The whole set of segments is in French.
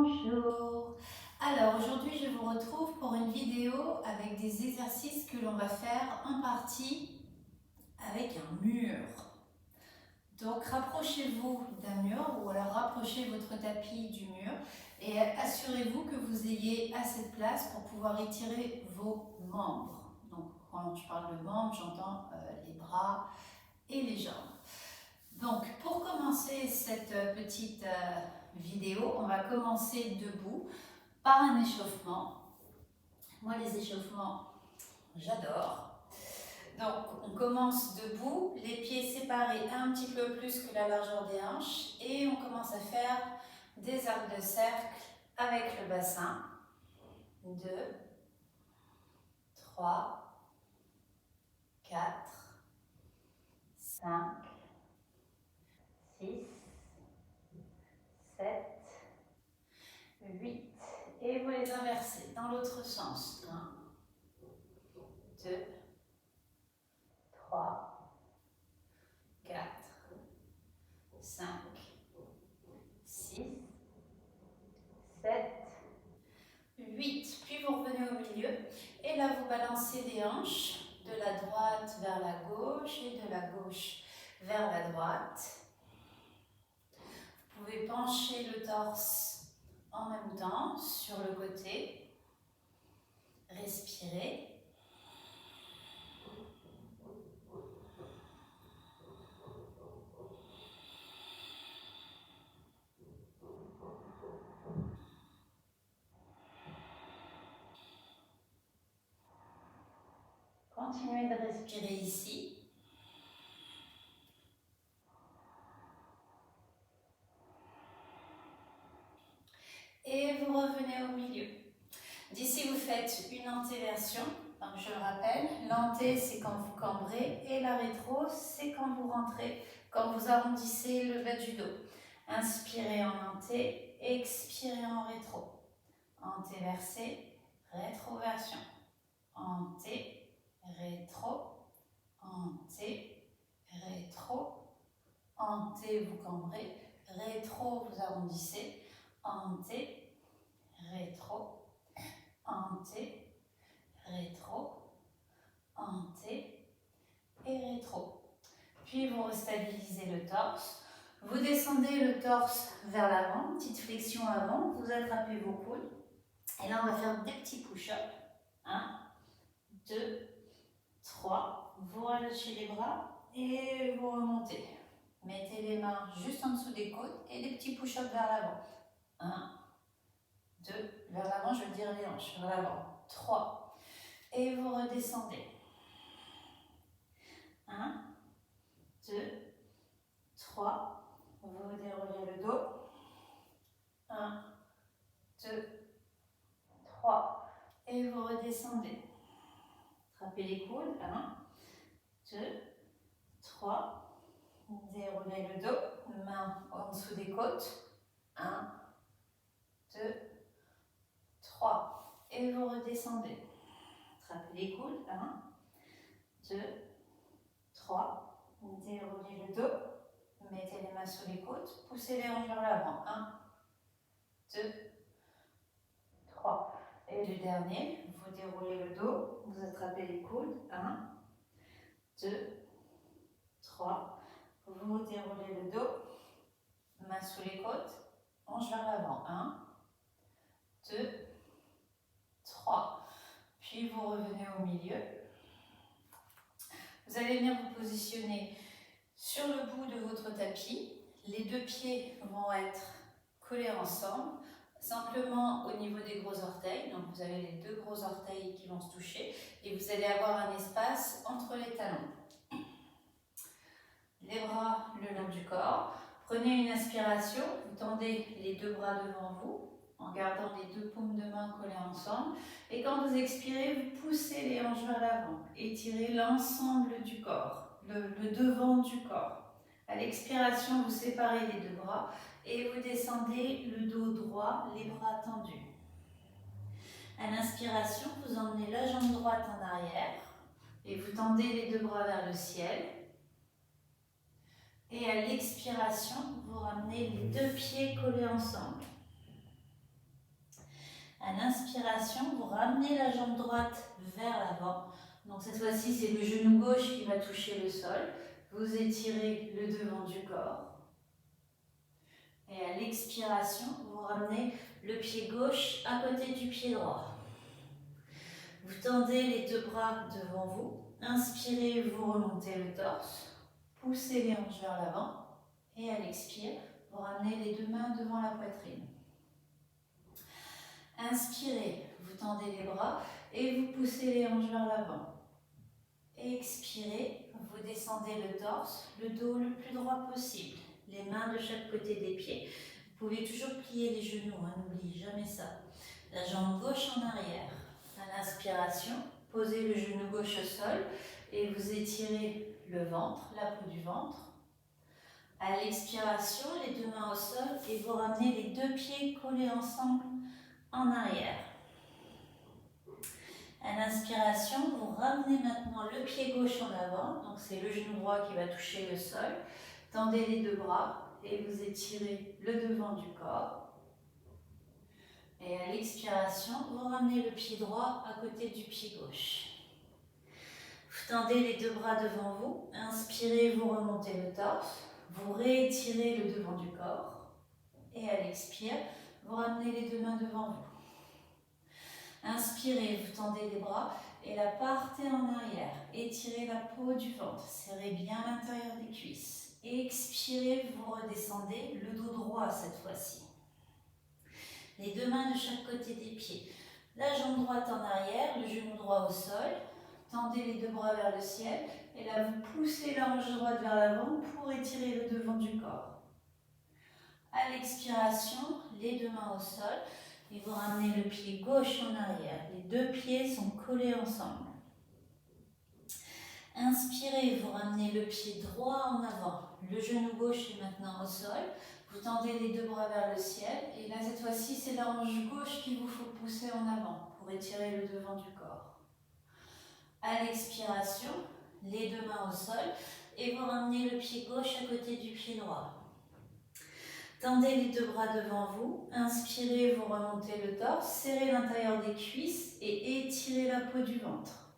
Bonjour. Alors aujourd'hui je vous retrouve pour une vidéo avec des exercices que l'on va faire en partie avec un mur. Donc rapprochez-vous d'un mur ou alors rapprochez votre tapis du mur et assurez-vous que vous ayez assez de place pour pouvoir étirer vos membres. Donc quand je parle de membres, j'entends les bras et les jambes. Donc pour commencer cette petite vidéo, on va commencer debout par un échauffement. Moi les échauffements, j'adore. Donc on commence debout, les pieds séparés un petit peu plus que la largeur des hanches et on commence à faire des arcs de cercle avec le bassin. 2, 3, 4, 5, 6, 7, 8. Et vous les inversez dans l'autre sens. 1, 2, 3, 4, 5, 6, 7, 8. Puis vous revenez au milieu. Et là, vous balancez les hanches de la droite vers la gauche et de la gauche vers la droite. Vous pouvez pencher le torse en même temps sur le côté. Respirez. Continuez de respirer ici. Et vous revenez au milieu. D'ici, vous faites une antéversion. Donc, je le rappelle, l'anté, c'est quand vous cambrez et la rétro, c'est quand vous rentrez, quand vous arrondissez le bas du dos. Inspirez en anté, expirez en rétro. Antéversé, rétroversion. Anté, rétro, anté, rétro, anté, vous cambrez, rétro, vous arrondissez, anté, rétro, anté, rétro, anté et rétro. Puis vous restabilisez le torse. Vous descendez le torse vers l'avant, petite flexion avant, vous attrapez vos coudes. Et là, on va faire des petits push-ups. 1, 2, 3. Vous relâchez les bras et vous remontez. Mettez les mains juste en dessous des côtes et des petits push-ups vers l'avant. 1, 2, vers l'avant, je veux dire les hanches, vers l'avant. 3. Et vous redescendez. 1, 2, 3. Vous déroulez le dos. 1, 2, 3. Et vous redescendez. Attrapez les coudes. 1, 2, 3. Déroulez le dos. Main en dessous des côtes. 1, 2, 3. Et vous redescendez. Attrapez les coudes. 1, 2, 3. Déroulez le dos. Mettez les mains sous les côtes. Poussez les hanches vers l'avant. 1, 2, 3. Et le dernier, vous déroulez le dos. Vous attrapez les coudes. 1, 2, 3. Vous déroulez le dos. Mains sous les côtes. Hanches vers l'avant. 1, 2, 3. Puis vous revenez au milieu. Vous allez venir vous positionner sur le bout de votre tapis. Les deux pieds vont être collés ensemble, simplement au niveau des gros orteils. Donc vous avez les deux gros orteils qui vont se toucher et vous allez avoir un espace entre les talons. Les bras le long du corps. Prenez une inspiration, vous tendez les deux bras devant vous en gardant les deux paumes de main collées ensemble. Et quand vous expirez, vous poussez les hanches vers l'avant. Étirez l'ensemble du corps, le devant du corps. À l'expiration, vous séparez les deux bras et vous descendez le dos droit, les bras tendus. À l'inspiration, vous emmenez la jambe droite en arrière et vous tendez les deux bras vers le ciel. Et à l'expiration, vous ramenez les deux pieds collés ensemble. À l'inspiration, vous ramenez la jambe droite vers l'avant. Donc cette fois-ci, c'est le genou gauche qui va toucher le sol. Vous étirez le devant du corps. Et à l'expiration, vous ramenez le pied gauche à côté du pied droit. Vous tendez les deux bras devant vous. Inspirez, vous remontez le torse. Poussez les hanches vers l'avant. Et à l'expire, vous ramenez les deux mains devant la poitrine. Inspirez, vous tendez les bras et vous poussez les hanches vers l'avant. Expirez, vous descendez le torse, le dos le plus droit possible. Les mains de chaque côté des pieds. Vous pouvez toujours plier les genoux, n'oubliez jamais ça. La jambe gauche en arrière. À l'inspiration, posez le genou gauche au sol et vous étirez le ventre, la peau du ventre. À l'expiration, les deux mains au sol et vous ramenez les deux pieds collés ensemble en arrière. À l'inspiration, vous ramenez maintenant le pied gauche en avant, donc c'est le genou droit qui va toucher le sol. Tendez les deux bras et vous étirez le devant du corps. Et à l'expiration, vous ramenez le pied droit à côté du pied gauche. Vous tendez les deux bras devant vous, inspirez, vous remontez le torse, vous réétirez le devant du corps. Et à l'expire, vous ramenez les deux mains devant vous. Inspirez, vous tendez les bras et la partez en arrière. Étirez la peau du ventre, serrez bien l'intérieur des cuisses. Expirez, vous redescendez, le dos droit cette fois-ci. Les deux mains de chaque côté des pieds. La jambe droite en arrière, le genou droit au sol. Tendez les deux bras vers le ciel. Et là, vous poussez la hanche droite vers l'avant pour étirer le devant du corps. À l'expiration, les deux mains au sol. Et vous ramenez le pied gauche en arrière. Les deux pieds sont collés ensemble. Inspirez, vous ramenez le pied droit en avant. Le genou gauche est maintenant au sol. Vous tendez les deux bras vers le ciel. Et là, cette fois-ci, c'est la hanche gauche qu'il vous faut pousser en avant pour étirer le devant du corps. À l'expiration, les deux mains au sol. Et vous ramenez le pied gauche à côté du pied droit. Tendez les deux bras devant vous, inspirez, vous remontez le torse, serrez l'intérieur des cuisses et étirez la peau du ventre.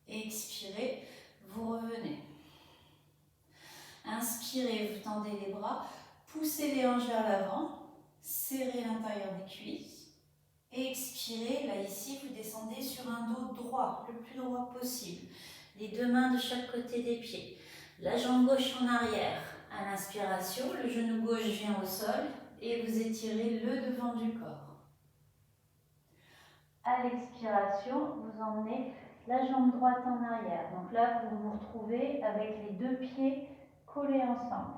Expirez, vous revenez. Inspirez, vous tendez les bras, poussez les hanches vers l'avant, serrez l'intérieur des cuisses. Expirez, là ici vous descendez sur un dos droit, le plus droit possible. Les deux mains de chaque côté des pieds. La jambe gauche en arrière. À l'inspiration, le genou gauche vient au sol et vous étirez le devant du corps. À l'expiration, vous emmenez la jambe droite en arrière. Donc là, vous vous retrouvez avec les deux pieds collés ensemble.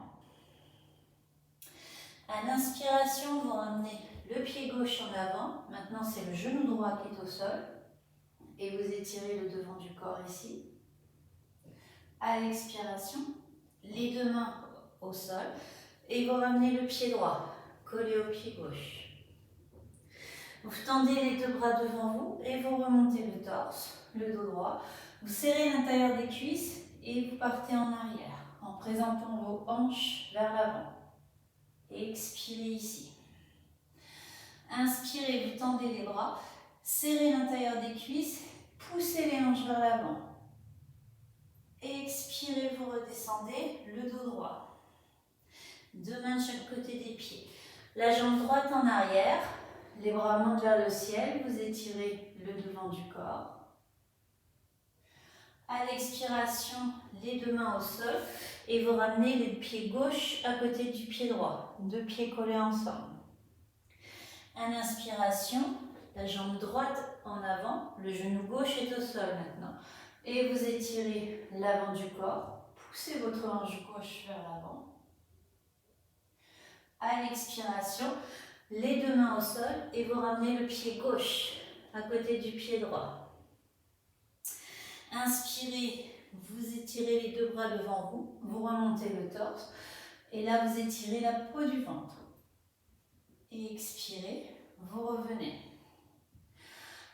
À l'inspiration, vous ramenez le pied gauche en avant. Maintenant, c'est le genou droit qui est au sol. Et vous étirez le devant du corps ici. À l'expiration, les deux mains au sol et vous ramenez le pied droit collé au pied gauche. Vous tendez les deux bras devant vous et vous remontez le torse, le dos droit. Vous serrez l'intérieur des cuisses et vous partez en arrière en présentant vos hanches vers l'avant. Expirez ici. Inspirez, vous tendez les bras, serrez l'intérieur des cuisses, poussez les hanches vers l'avant. Expirez, vous redescendez, le dos droit. Deux mains de chaque côté des pieds. La jambe droite en arrière, les bras montent vers le ciel, vous étirez le devant du corps. À l'expiration, les deux mains au sol et vous ramenez le pied gauche à côté du pied droit. Deux pieds collés ensemble. À l'inspiration, la jambe droite en avant, le genou gauche est au sol maintenant. Et vous étirez l'avant du corps, poussez votre hanche gauche vers l'avant. À l'expiration, les deux mains au sol et vous ramenez le pied gauche à côté du pied droit. Inspirez, vous étirez les deux bras devant vous, vous remontez le torse et là vous étirez la peau du ventre. Et expirez, vous revenez.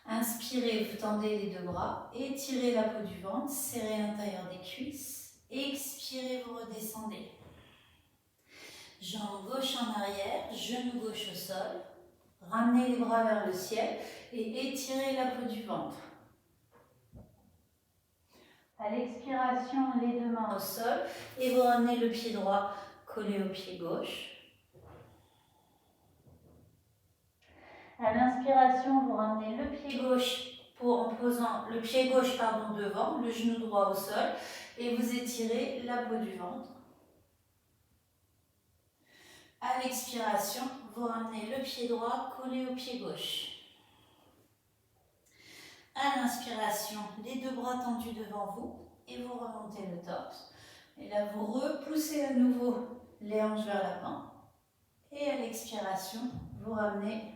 Inspirez, vous tendez les deux bras, étirez la peau du ventre, serrez l'intérieur des cuisses. Expirez, vous redescendez. Jambe gauche en arrière, genou gauche au sol. Ramenez les bras vers le ciel et étirez la peau du ventre. À l'expiration, les deux mains au sol et vous ramenez le pied droit collé au pied gauche. À l'inspiration, vous ramenez le pied gauche en posant le pied gauche devant, le genou droit au sol et vous étirez la peau du ventre. À l'expiration, vous ramenez le pied droit collé au pied gauche. À l'inspiration, les deux bras tendus devant vous et vous remontez le torse. Et là, vous repoussez à nouveau les hanches vers l'avant. Et à l'expiration, vous ramenez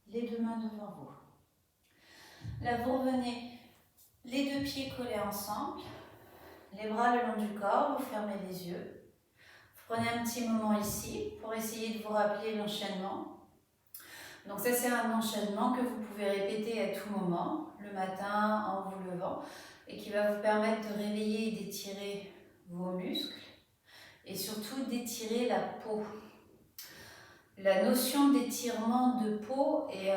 les deux mains devant vous. Là, vous revenez les deux pieds collés ensemble, les bras le long du corps, vous fermez les yeux. Vous prenez un petit moment ici pour essayer de vous rappeler l'enchaînement. Donc ça, c'est un enchaînement que vous pouvez répéter à tout moment, le matin en vous levant, et qui va vous permettre de réveiller et d'étirer vos muscles, et surtout d'étirer la peau. La notion d'étirement de peau est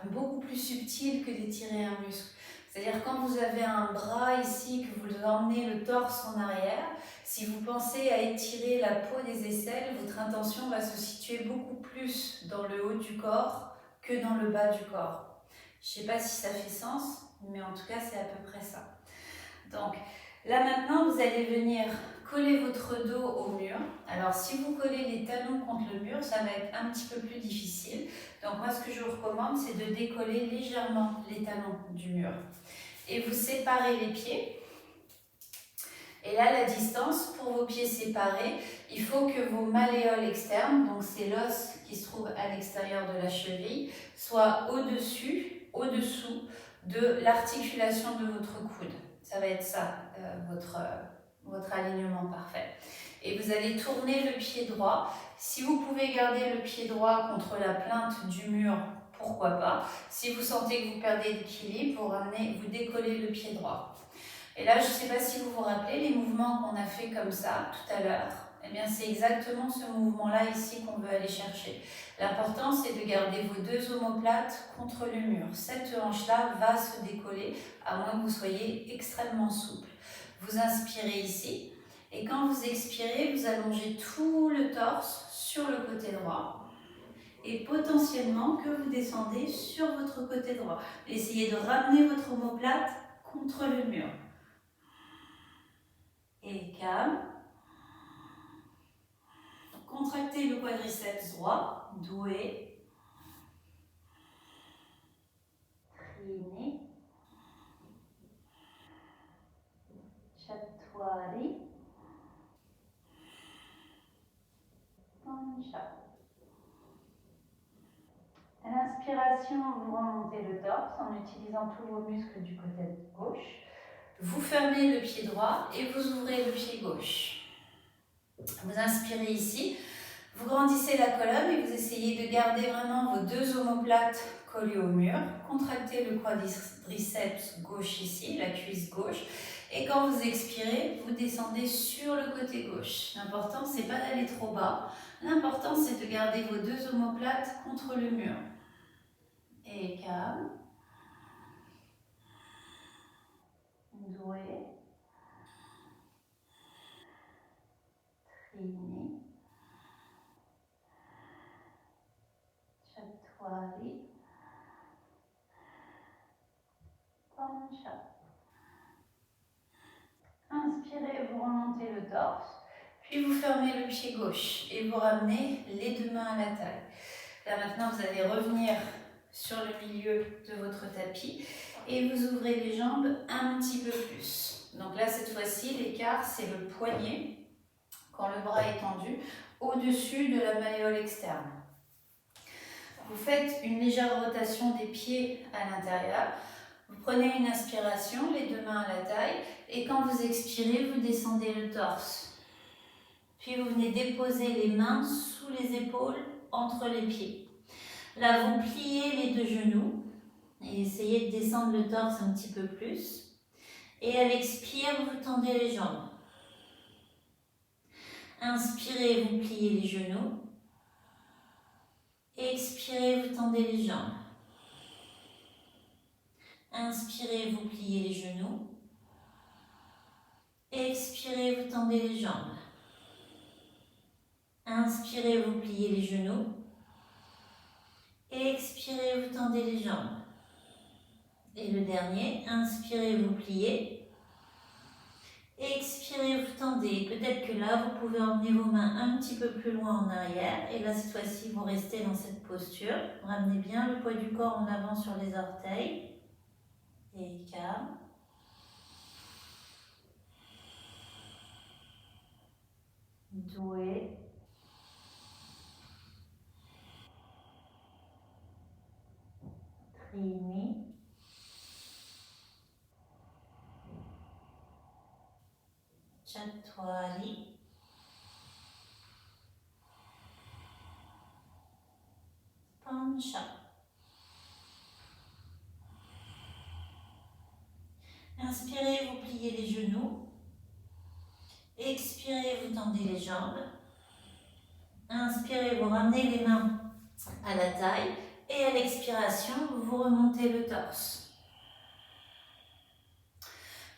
beaucoup plus subtile que d'étirer un muscle. C'est-à-dire quand vous avez un bras ici, que vous emmenez le torse en arrière, si vous pensez à étirer la peau des aisselles, votre intention va se situer beaucoup plus dans le haut du corps que dans le bas du corps. Je ne sais pas si ça fait sens, mais en tout cas c'est à peu près ça. Donc là maintenant vous allez venir coller votre dos au mur. Alors si vous collez les talons contre le mur, ça va être un petit peu plus difficile. Donc moi ce que je vous recommande, c'est de décoller légèrement les talons du mur. Et vous séparez les pieds. Et là la distance pour vos pieds séparés, il faut que vos malléoles externes, donc c'est l'os qui se trouve à l'extérieur de la cheville, soient au-dessus, au-dessous de l'articulation de votre coude. Ça va être ça, votre alignement parfait. Et vous allez tourner le pied droit. Si vous pouvez garder le pied droit contre la plainte du mur, pourquoi pas. Si vous sentez que vous perdez l'équilibre, vous décollez le pied droit. Et là, je ne sais pas si vous vous rappelez, les mouvements qu'on a fait comme ça tout à l'heure, eh bien c'est exactement ce mouvement-là ici qu'on veut aller chercher. L'important, c'est de garder vos deux omoplates contre le mur. Cette hanche-là va se décoller, à moins que vous soyez extrêmement souple. Vous inspirez ici, et quand vous expirez, vous allongez tout le torse sur le côté droit. Et potentiellement que vous descendez sur votre côté droit. Essayez de ramener votre omoplate contre le mur. Et calme. Contractez le quadriceps droit, doué. Trini. Chattwari. Pancha. À l'inspiration, vous remontez le torse en utilisant tous vos muscles du côté gauche. Vous fermez le pied droit et vous ouvrez le pied gauche. Vous inspirez ici, vous grandissez la colonne et vous essayez de garder vraiment vos deux omoplates collées au mur. Contractez le quadriceps gauche ici, la cuisse gauche. Et quand vous expirez, vous descendez sur le côté gauche. L'important, c'est pas d'aller trop bas. L'important, c'est de garder vos deux omoplates contre le mur. Et calme. Doué. Trini. Chattwari. Pancha. Inspirez, vous remontez le torse. Puis vous fermez le pied gauche et vous ramenez les deux mains à la taille. Là maintenant, vous allez revenir sur le milieu de votre tapis et vous ouvrez les jambes un petit peu plus. Donc là, cette fois-ci, l'écart, c'est le poignet, quand le bras est tendu, au-dessus de la malléole externe. Vous faites une légère rotation des pieds à l'intérieur. Vous prenez une inspiration, les deux mains à la taille, et quand vous expirez, vous descendez le torse. Puis vous venez déposer les mains sous les épaules, entre les pieds. Là, vous pliez les deux genoux et essayez de descendre le torse un petit peu plus. Et à l'expire, vous tendez les jambes. Inspirez, vous pliez les genoux. Expirez, vous tendez les jambes. Inspirez, vous pliez les genoux. Expirez, vous tendez les jambes. Inspirez, vous pliez les genoux. Expirez, vous tendez les jambes. Et le dernier, inspirez, vous pliez. Expirez, vous tendez. Peut-être que là, vous pouvez emmener vos mains un petit peu plus loin en arrière. Et là, cette fois-ci, vous restez dans cette posture. Ramenez bien le poids du corps en avant sur les orteils. Et calme. Doué. Trini. Chaturali. Pancha. Inspirez, vous pliez les genoux. Expirez, vous tendez les jambes. Inspirez, vous ramenez les mains à la taille. Et à l'expiration, vous remontez le torse.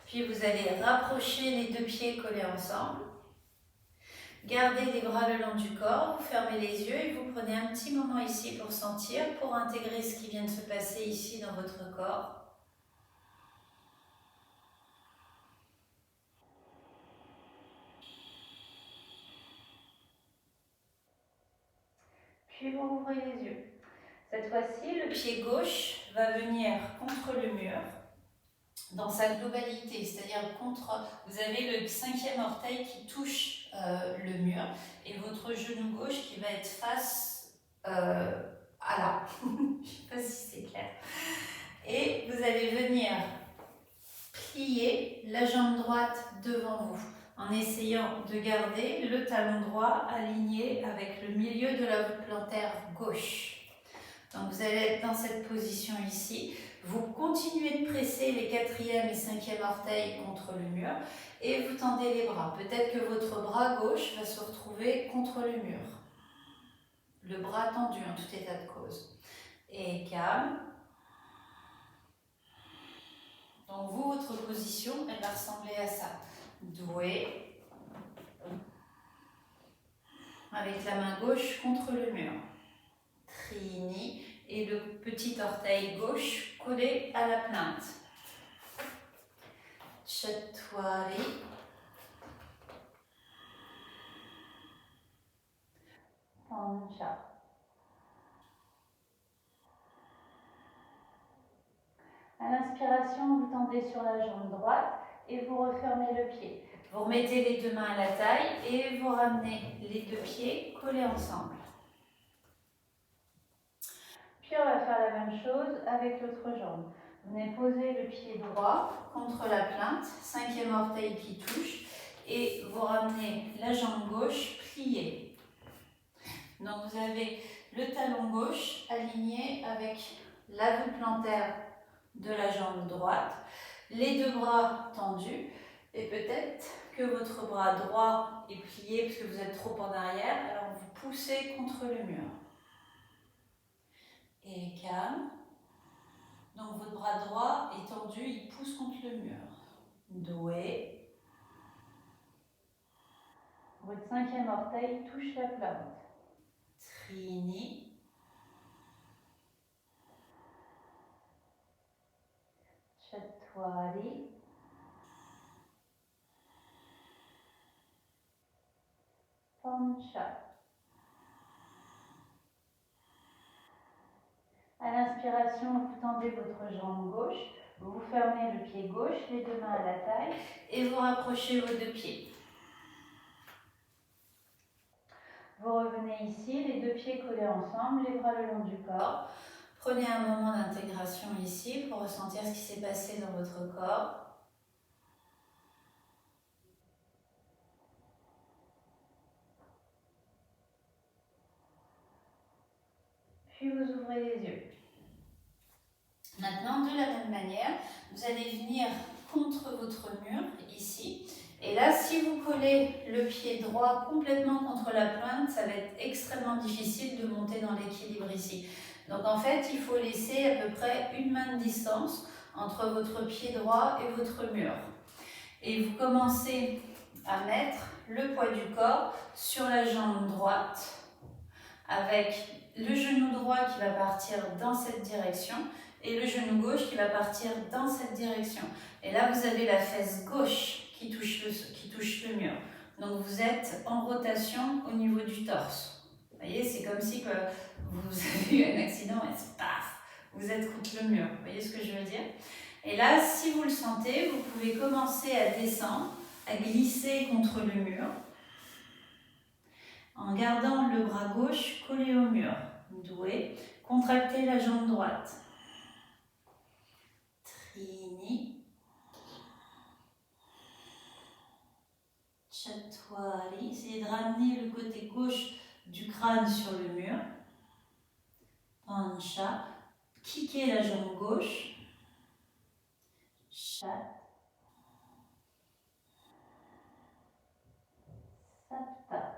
Puis vous allez rapprocher les deux pieds collés ensemble. Gardez les bras le long du corps, vous fermez les yeux et vous prenez un petit moment ici pour sentir, pour intégrer ce qui vient de se passer ici dans votre corps. Puis vous ouvrez les yeux. Cette fois-ci, le pied gauche va venir contre le mur dans sa globalité, c'est-à-dire contre, vous avez le 5e orteil qui touche le mur et votre genou gauche qui va être face à là. Je ne sais pas si c'est clair. Et vous allez venir plier la jambe droite devant vous en essayant de garder le talon droit aligné avec le milieu de la voûte plantaire gauche. Donc vous allez être dans cette position ici. Vous continuez de presser les 4e et 5e orteils contre le mur et vous tendez les bras. Peut-être que votre bras gauche va se retrouver contre le mur. Le bras tendu en tout état de cause. Et calme. Donc vous, votre position, elle va ressembler à ça. Doué. Avec la main gauche contre le mur. Trini. Et le petit orteil gauche collé à la plainte. Chaturali. Pancha. À l'inspiration, vous tendez sur la jambe droite et vous refermez le pied. Vous remettez les deux mains à la taille et vous ramenez les deux pieds collés ensemble. Puis on va faire la même chose avec l'autre jambe. Vous venez poser le pied droit contre la plainte, 5e orteil qui touche, et vous ramenez la jambe gauche pliée. Donc vous avez le talon gauche aligné avec la voûte plantaire de la jambe droite, les deux bras tendus, et peut-être que votre bras droit est plié parce que vous êtes trop en arrière, alors vous poussez contre le mur. Et calme. Donc votre bras droit est tendu, il pousse contre le mur. Doué. Votre 5e orteil touche la plante. Trini. Chaturali. Pancha. À l'inspiration, vous tendez votre jambe gauche, vous fermez le pied gauche, les deux mains à la taille et vous rapprochez vos deux pieds. Vous revenez ici, les deux pieds collés ensemble, les bras le long du corps. Prenez un moment d'intégration ici pour ressentir ce qui s'est passé dans votre corps. Puis vous ouvrez les yeux. Maintenant, de la même manière, vous allez venir contre votre mur, ici, Et là, si vous collez le pied droit complètement contre la pointe, ça va être extrêmement difficile de monter dans l'équilibre ici. Donc en fait, il faut laisser à peu près une main de distance entre votre pied droit et votre mur. Et vous commencez à mettre le poids du corps sur la jambe droite avec le genou droit qui va partir dans cette direction et le genou gauche qui va partir dans cette direction. Et là, vous avez la fesse gauche qui touche le mur. Donc, vous êtes en rotation au niveau du torse. Vous voyez, c'est comme si que vous avez eu un accident et paf, vous êtes contre le mur. Vous voyez ce que je veux dire? Et là, si vous le sentez, vous pouvez commencer à descendre, à glisser contre le mur, en gardant le bras gauche collé au mur. Doué, contractez la jambe droite. Trini. Chatwari. Essayez de ramener le côté gauche du crâne sur le mur. Pancha. Kickez la jambe gauche. Chat. Sapta.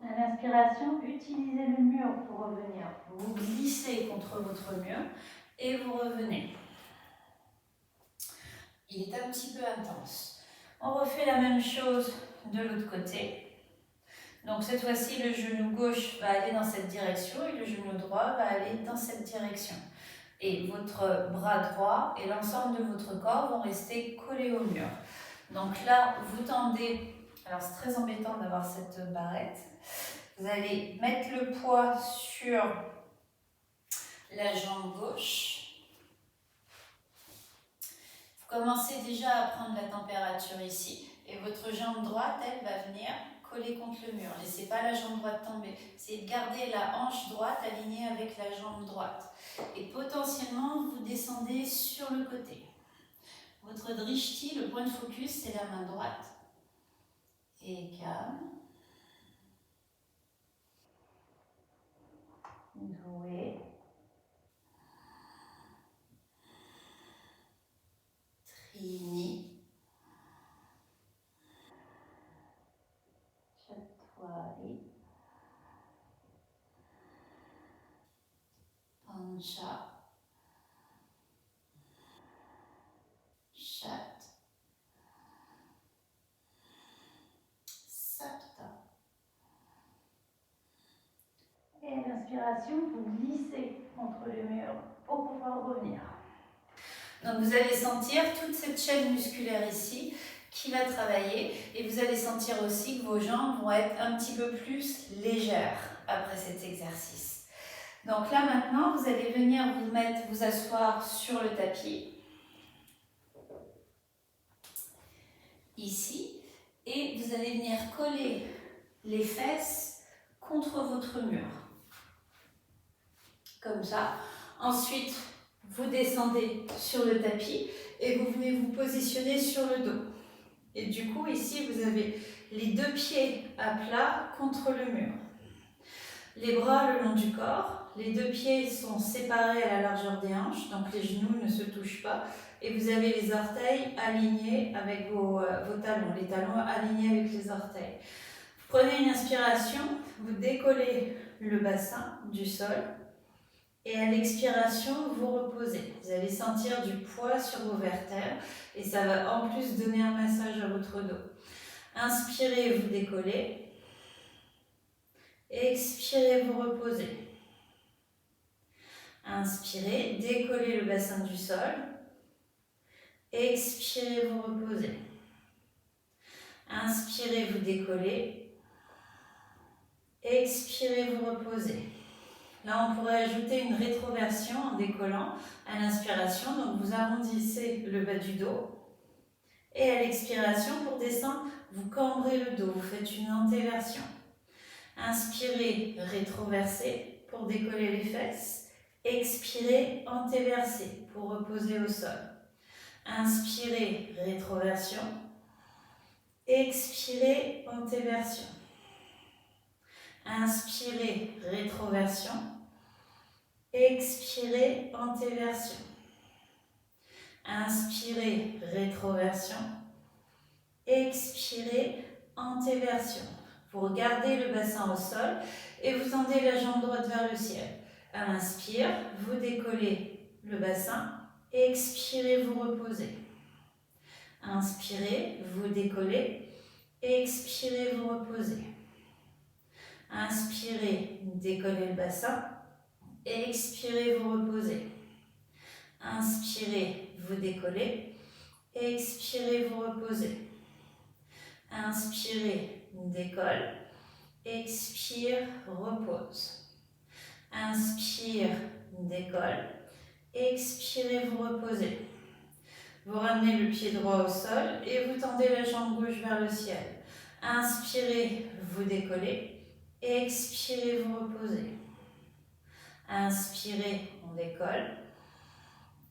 À l'inspiration, utilisez le mur pour revenir. Vous glissez contre votre mur et vous revenez. Il est un petit peu intense. On refait la même chose de l'autre côté. Donc cette fois-ci, le genou gauche va aller dans cette direction et le genou droit va aller dans cette direction. Et votre bras droit et l'ensemble de votre corps vont rester collés au mur. Donc là, vous tendez. Alors c'est très embêtant d'avoir cette barrette. Vous allez mettre le poids sur la jambe gauche. Vous commencez déjà à prendre la température ici. Et votre jambe droite, elle va venir coller contre le mur. Laissez pas la jambe droite tomber. Essayez de garder la hanche droite alignée avec la jambe droite. Et potentiellement, vous descendez sur le côté. Votre drishti, le point de focus, c'est la main droite. Et calme. Doué. Trini. Chatwari. Pancha. Chat. Sapta. Et à l'inspiration, vous glissez contre le mur pour pouvoir revenir. Donc vous allez sentir toute cette chaîne musculaire ici qui va travailler et vous allez sentir aussi que vos jambes vont être un petit peu plus légères après cet exercice. Donc là maintenant, vous allez venir vous asseoir sur le tapis, ici, et vous allez venir coller les fesses contre votre mur. Comme ça. Ensuite, vous descendez sur le tapis et vous venez vous positionner sur le dos. Et du coup, ici, vous avez les deux pieds à plat contre le mur. Les bras le long du corps. Les deux pieds sont séparés à la largeur des hanches, donc les genoux ne se touchent pas. Et vous avez les orteils alignés avec vos talons, les talons alignés avec les orteils. Vous prenez une inspiration, vous décollez le bassin du sol. Et à l'expiration, vous reposez. Vous allez sentir du poids sur vos vertèbres et ça va en plus donner un massage à votre dos. Inspirez, vous décollez. Expirez, vous reposez. Inspirez, décollez le bassin du sol. Expirez, vous reposez. Inspirez, vous décollez. Expirez, vous reposez. Là, on pourrait ajouter une rétroversion en décollant à l'inspiration. Donc, vous arrondissez le bas du dos. Et à l'expiration, pour descendre, vous cambrez le dos. Vous faites une antéversion. Inspirez, rétroversez pour décoller les fesses. Expirez, antéversez pour reposer au sol. Inspirez, rétroversion. Expirez, antéversion. Inspirez, rétroversion. Expirez, antéversion. Inspirez, rétroversion. expirez, antéversion. Vous regardez le bassin au sol et vous tendez la jambe droite vers le ciel. À l'inspire, vous décollez le bassin, expirez, vous reposez. Inspirez, vous décollez, expirez, vous reposez. Inspirez, décollez le bassin, expirez, vous reposez. Inspirez, vous décollez, expirez, vous reposez. Inspirez, décolle, expire, repose. Inspire, décolle, expirez, vous reposez. Vous ramenez le pied droit au sol et vous tendez la jambe gauche vers le ciel. Inspirez, vous décollez, expirez, vous reposez. Inspirez, on décolle,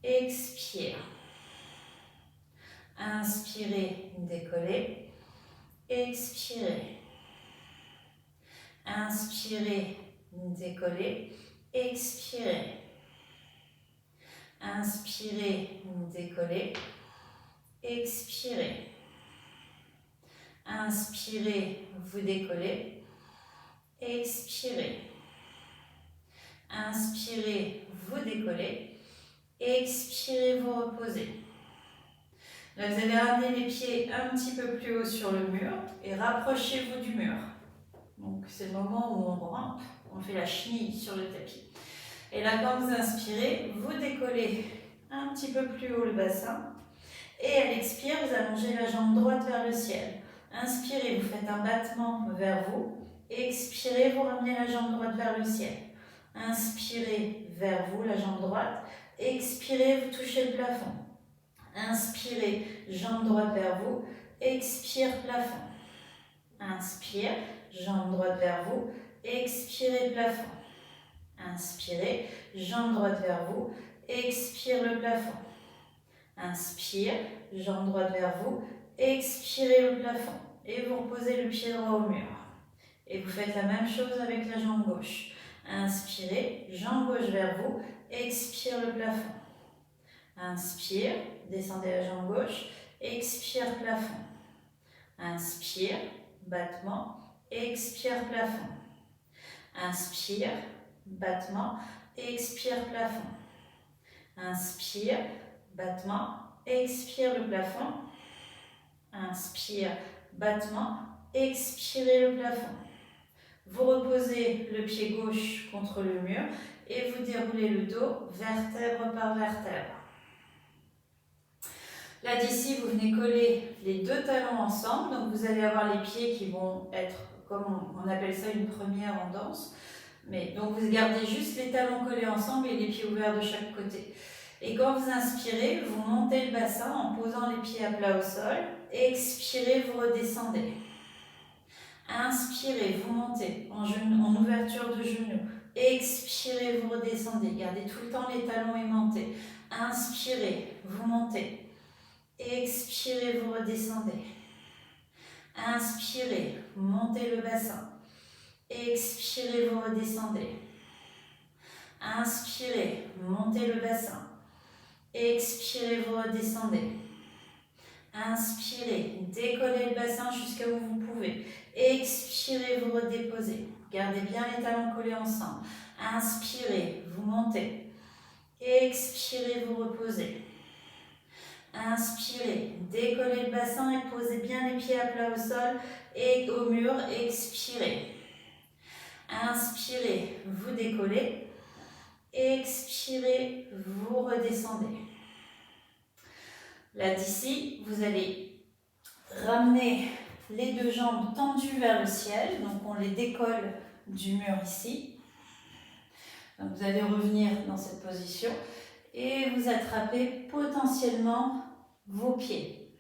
expire. Inspirez, décollez, expirez. Inspirez, décollez, expirez. Inspirez, décollez, expirez. Inspirez, vous décollez, expirez. Inspirez, vous décollez, expirez, vous reposez. Là, vous allez ramener les pieds un petit peu plus haut sur le mur et rapprochez-vous du mur. Donc c'est le moment où on rampe, on fait la chenille sur le tapis. Et là, quand vous inspirez, vous décollez un petit peu plus haut le bassin. Et à l'expire, vous allongez la jambe droite vers le ciel. Inspirez, vous faites un battement vers vous. Expirez, vous ramenez la jambe droite vers le ciel. Inspirez vers vous, la jambe droite. Expirez, vous touchez le plafond. Inspirez, jambe droite vers vous. Expire, plafond. Inspire, jambe droite vers vous. Expirez, plafond. Inspirez, jambe droite vers vous. Expire le plafond. Inspire, jambe droite vers vous. Expirez le plafond. Et vous reposez le pied droit au mur. Et vous faites la même chose avec la jambe gauche. Inspirez, jambe gauche vers vous. Expire le plafond. Inspire, descendez la jambe gauche. Expire, plafond. Inspire, battement. Expire, plafond. Inspire, battement. Expire, plafond. Inspire, battement. Expire le plafond. Inspire, battement. Expirez le plafond. Vous reposez le pied gauche contre le mur et vous déroulez le dos vertèbre par vertèbre. Là d'ici, vous venez coller les deux talons ensemble. Donc vous allez avoir les pieds qui vont être, comme on appelle ça, une première en danse. Mais donc vous gardez juste les talons collés ensemble et les pieds ouverts de chaque côté. Et quand vous inspirez, vous montez le bassin en posant les pieds à plat au sol. Expirez, vous redescendez. Inspirez, vous montez en ouverture de genou. Expirez, vous redescendez. Gardez tout le temps les talons aimantés. Inspirez, vous montez. Expirez, vous redescendez. Inspirez, montez le bassin. Expirez, vous redescendez. Inspirez, montez le bassin. Expirez, vous redescendez. Inspirez, décollez le bassin jusqu'à où vous pouvez. Expirez, vous redéposez. Gardez bien les talons collés ensemble. Inspirez, vous montez. Expirez, vous reposez. Inspirez, décollez le bassin et posez bien les pieds à plat au sol et au mur. Expirez. Inspirez, vous décollez. Expirez, vous redescendez. Là d'ici, vous allez ramener les deux jambes tendues vers le ciel. Donc on les décolle du mur ici. Donc vous allez revenir dans cette position et vous attrapez potentiellement vos pieds.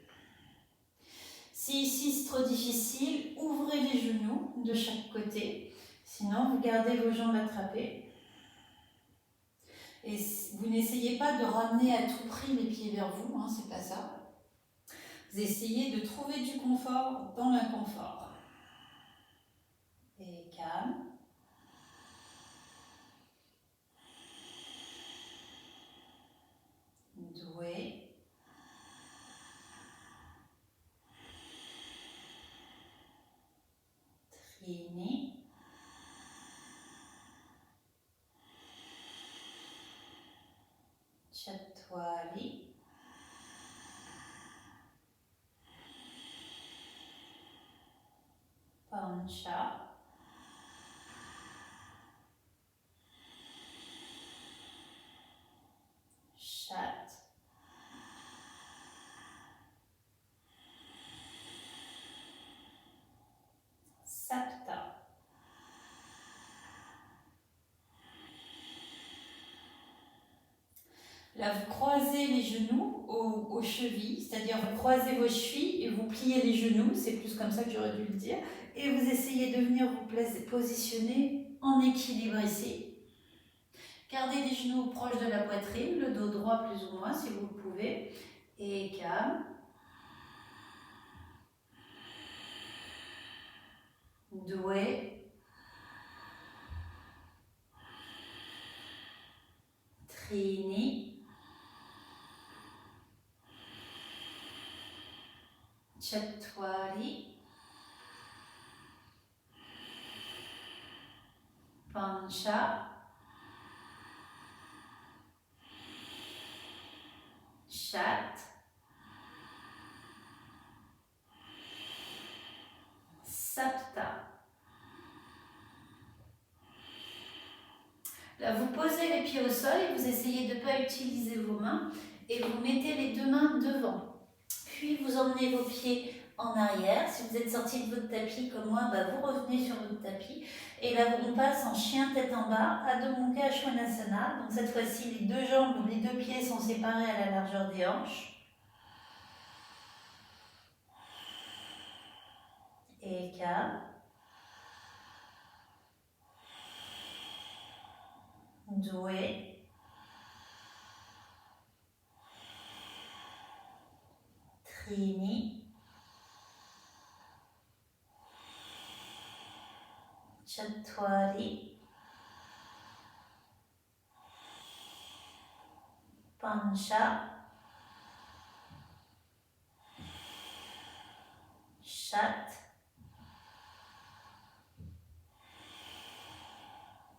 Si ici c'est trop difficile, ouvrez les genoux de chaque côté. Sinon, vous gardez vos jambes attrapées. Et vous n'essayez pas de ramener à tout prix les pieds vers vous, hein, c'est pas ça. Vous essayez de trouver du confort dans l'inconfort. Et calme. Doué. Tuali. Pancha. Shat. Sapta. Là, vous croisez les genoux aux chevilles, c'est-à-dire vous croisez vos chevilles et vous pliez les genoux, c'est plus comme ça que j'aurais dû le dire, et vous essayez de venir vous positionner en équilibre ici. Gardez les genoux proches de la poitrine, le dos droit plus ou moins si vous le pouvez, et calme. Doué. Trini. Chatwari. Pancha. Shat. Sapta. Là, vous posez les pieds au sol et vous essayez de ne pas utiliser vos mains et vous mettez les deux mains devant. Puis vous emmenez vos pieds en arrière. Si vous êtes sorti de votre tapis comme moi, vous revenez sur votre tapis. Et là, on passe en chien tête en bas, Adho Mukha Svanasana. Donc cette fois-ci, les deux jambes, les deux pieds sont séparés à la largeur des hanches. Et calme. Doué. Trini. Chatwari. Pancha. Shat.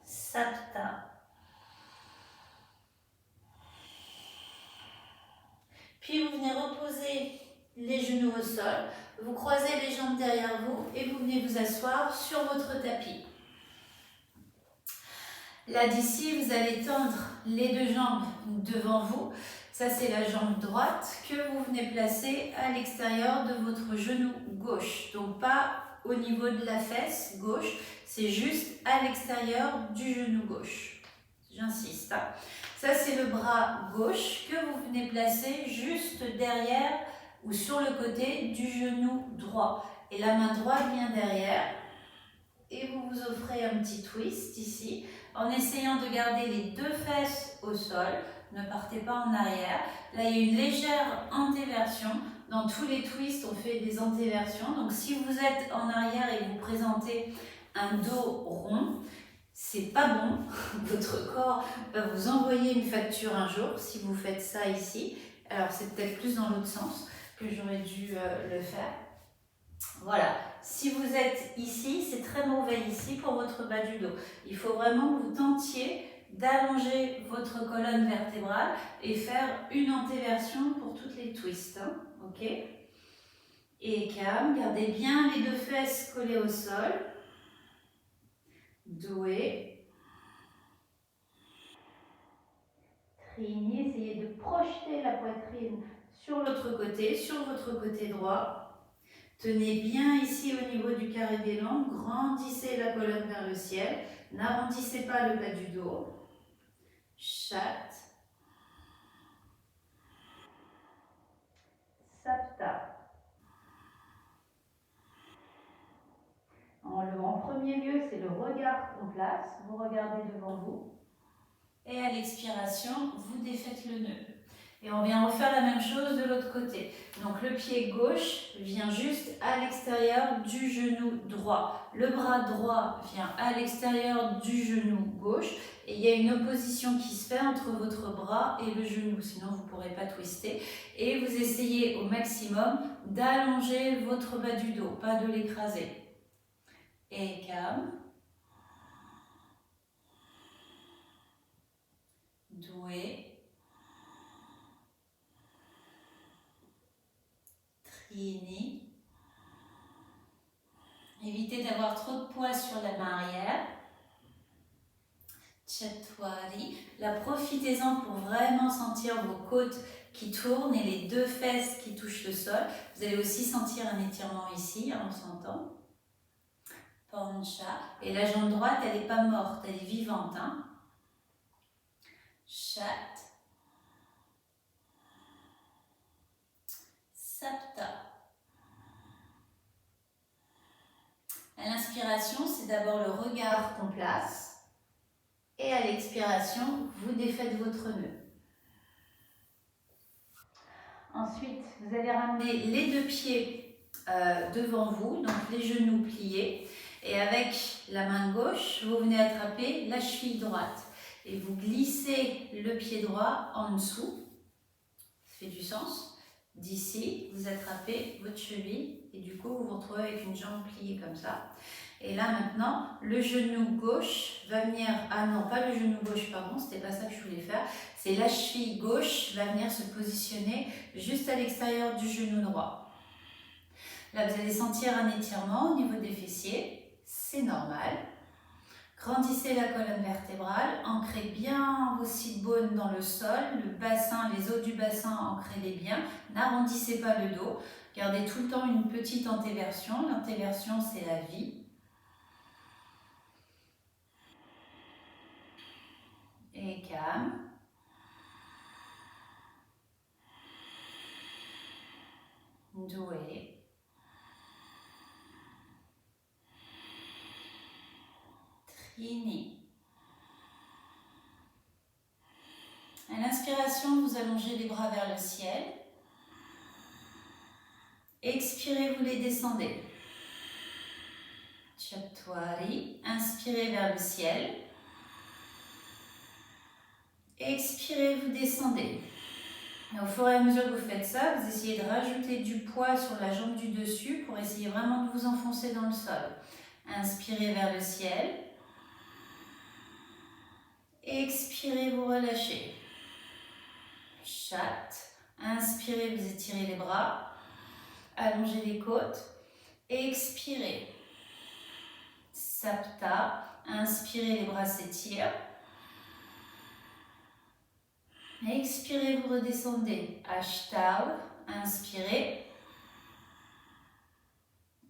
Sapta. Puis vous venez reposer les genoux au sol, vous croisez les jambes derrière vous et vous venez vous asseoir sur votre tapis. Là d'ici, vous allez tendre les deux jambes devant vous. Ça c'est la jambe droite que vous venez placer à l'extérieur de votre genou gauche. Donc pas au niveau de la fesse gauche, c'est juste à l'extérieur du genou gauche. J'insiste. Hein. Ça c'est le bras gauche que vous venez placer juste derrière ou sur le côté du genou droit. Et la main droite vient derrière. Et vous vous offrez un petit twist ici, en essayant de garder les deux fesses au sol. Ne partez pas en arrière. Là, il y a une légère antéversion. Dans tous les twists, on fait des antéversions. Donc, si vous êtes en arrière et vous présentez un dos rond, c'est pas bon. Votre corps va vous envoyer une facture un jour si vous faites ça ici. Alors, c'est peut-être plus dans l'autre sens que j'aurais dû le faire. Voilà, si vous êtes ici, c'est très mauvais ici pour votre bas du dos. Il faut vraiment que vous tentiez d'allonger votre colonne vertébrale et faire une antéversion pour toutes les twists. Hein, ok? Et calme, gardez bien les deux fesses collées au sol. Doué. Trini, essayez de projeter la poitrine sur l'autre côté, sur votre côté droit. Tenez bien ici au niveau du carré des jambes, grandissez la colonne vers le ciel, n'arrondissez pas le bas du dos. Shat. Sapta. En premier lieu, c'est le regard en place, vous regardez devant vous. Et à l'expiration, vous défaites le nœud. Et on vient refaire la même chose de l'autre côté. Donc le pied gauche vient juste à l'extérieur du genou droit. Le bras droit vient à l'extérieur du genou gauche. Et il y a une opposition qui se fait entre votre bras et le genou. Sinon, vous ne pourrez pas twister. Et vous essayez au maximum d'allonger votre bas du dos, pas de l'écraser. Et calme. Doué. Trini. Évitez d'avoir trop de poids sur la main arrière. Chatwari. Là, profitez-en pour vraiment sentir vos côtes qui tournent et les deux fesses qui touchent le sol. Vous allez aussi sentir un étirement ici, on s'entend. Pancha. Et la jambe droite, elle n'est pas morte, elle est vivante. Hein. Chat. Sapta. À l'inspiration, c'est d'abord le regard qu'on place. Et à l'expiration, vous défaites votre nœud. Ensuite, vous allez ramener les deux pieds devant vous, donc les genoux pliés. Et avec la main gauche, vous venez attraper la cheville droite. Et vous glissez le pied droit en dessous. Ça fait du sens. D'ici, vous attrapez votre cheville et du coup, vous vous retrouvez avec une jambe pliée comme ça. Et là, maintenant, le genou gauche va venir... Ah non, pas le genou gauche, pardon, c'était pas ça que je voulais faire. C'est la cheville gauche va venir se positionner juste à l'extérieur du genou droit. Là, vous allez sentir un étirement au niveau des fessiers. C'est normal. Grandissez la colonne vertébrale, ancrez bien vos sit bones dans le sol, le bassin, les os du bassin, ancrez-les bien, n'arrondissez pas le dos, gardez tout le temps une petite antéversion, l'antéversion c'est la vie. Et calme. Doué. Trini. À l'inspiration, vous allongez les bras vers le ciel. Expirez, vous les descendez. Chatwari. Inspirez vers le ciel. Expirez, vous descendez. Et au fur et à mesure que vous faites ça, vous essayez de rajouter du poids sur la jambe du dessus pour essayer vraiment de vous enfoncer dans le sol. Inspirez vers le ciel. Expirez, vous relâchez. Chat. Inspirez, vous étirez les bras. Allongez les côtes. Expirez. Sapta. Inspirez, les bras s'étirent. Expirez, vous redescendez. Ashtau. Inspirez.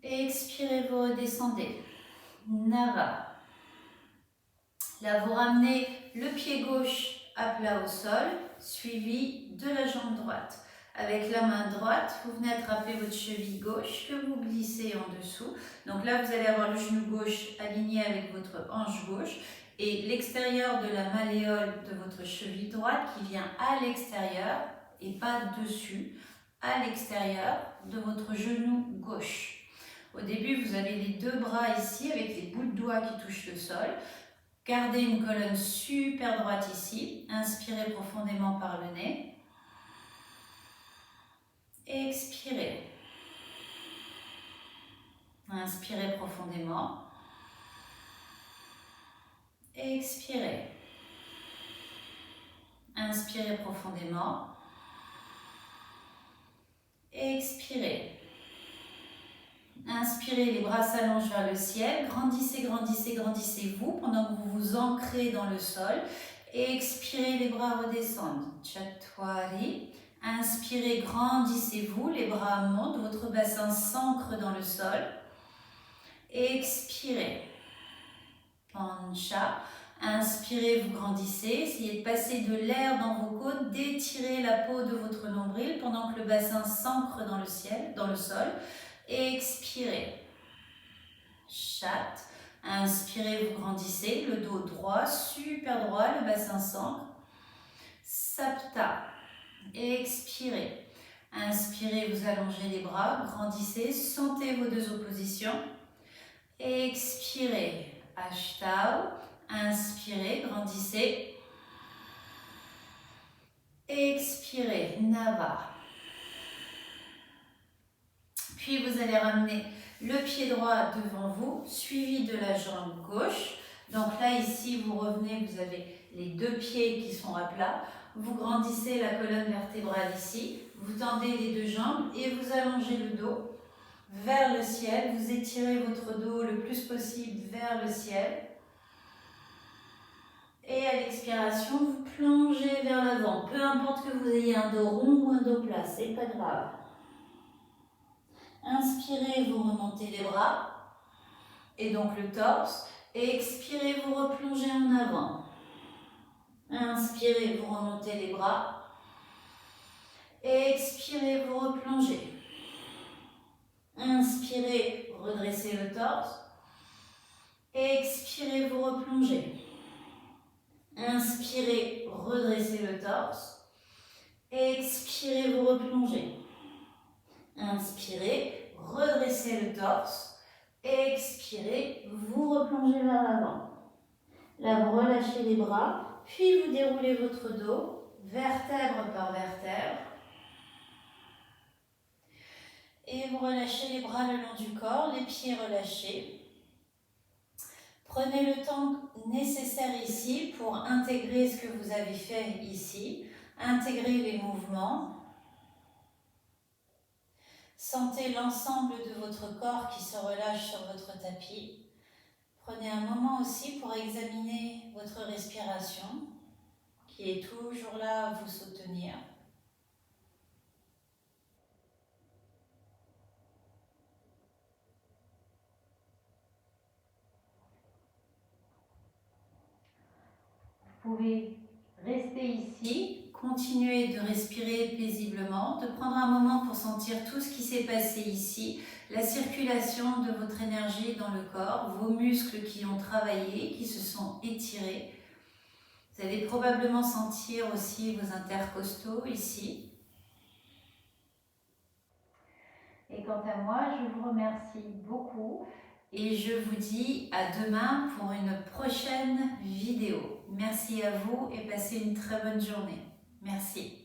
Expirez, vous redescendez. Nava. Là, vous ramenez le pied gauche à plat au sol, suivi de la jambe droite. Avec la main droite, vous venez attraper votre cheville gauche que vous glissez en dessous. Donc là, vous allez avoir le genou gauche aligné avec votre hanche gauche et l'extérieur de la malléole de votre cheville droite qui vient à l'extérieur et pas dessus, à l'extérieur de votre genou gauche. Au début, vous avez les deux bras ici avec les bouts de doigts qui touchent le sol. Gardez une colonne super droite ici. Inspirez profondément par le nez. Expirez. Inspirez profondément. Expirez. Inspirez profondément. Expirez. Inspirez, les bras s'allongent vers le ciel. Grandissez, grandissez, grandissez-vous pendant que vous vous ancrez dans le sol. Expirez, les bras redescendent. Chatwari. Inspirez, grandissez-vous, les bras montent, votre bassin s'ancre dans le sol. Expirez. Pancha. Inspirez, vous grandissez. Essayez de passer de l'air dans vos côtes, d'étirer la peau de votre nombril pendant que le bassin s'ancre dans le ciel, dans le sol. Expirez. Chat. Inspirez, vous grandissez, le dos droit, super droit, le bassin s'ancre. Sapta. Expirez. Inspirez, vous allongez les bras, grandissez, sentez vos deux oppositions. Expirez. Ashtau. Inspirez, grandissez. Expirez. Nava. Puis vous allez ramener le pied droit devant vous, suivi de la jambe gauche. Donc là, ici, vous revenez, vous avez les deux pieds qui sont à plat. vous grandissez la colonne vertébrale ici, vous tendez les deux jambes et vous allongez le dos vers le ciel. Vous étirez votre dos le plus possible vers le ciel. Et à l'expiration, vous plongez vers l'avant. Peu importe que vous ayez un dos rond ou un dos plat, c'est pas grave. Inspirez, vous remontez les bras et donc le torse. Et expirez, vous replongez en avant. Inspirez, vous remontez les bras. Et expirez, vous replongez. Inspirez, redressez le torse. Et expirez, vous replongez. Inspirez, redressez le torse. Expirez, vous replongez. Inspirez, redressez le torse. Expirez, vous replongez vers l'avant. Là, vous relâchez les bras, puis vous déroulez votre dos, vertèbre par vertèbre. Et vous relâchez les bras le long du corps, les pieds relâchés. Prenez le temps nécessaire ici pour intégrer ce que vous avez fait ici, intégrer les mouvements. Sentez l'ensemble de votre corps qui se relâche sur votre tapis. Prenez un moment aussi pour examiner votre respiration, qui est toujours là à vous soutenir. Vous pouvez rester ici, continuer de respirer paisiblement, de prendre un moment pour sentir tout ce qui s'est passé ici, la circulation de votre énergie dans le corps, vos muscles qui ont travaillé, qui se sont étirés. Vous allez probablement sentir aussi vos intercostaux ici. Et quant à moi, je vous remercie beaucoup et je vous dis à demain pour une prochaine vidéo. Merci à vous et passez une très bonne journée. Merci.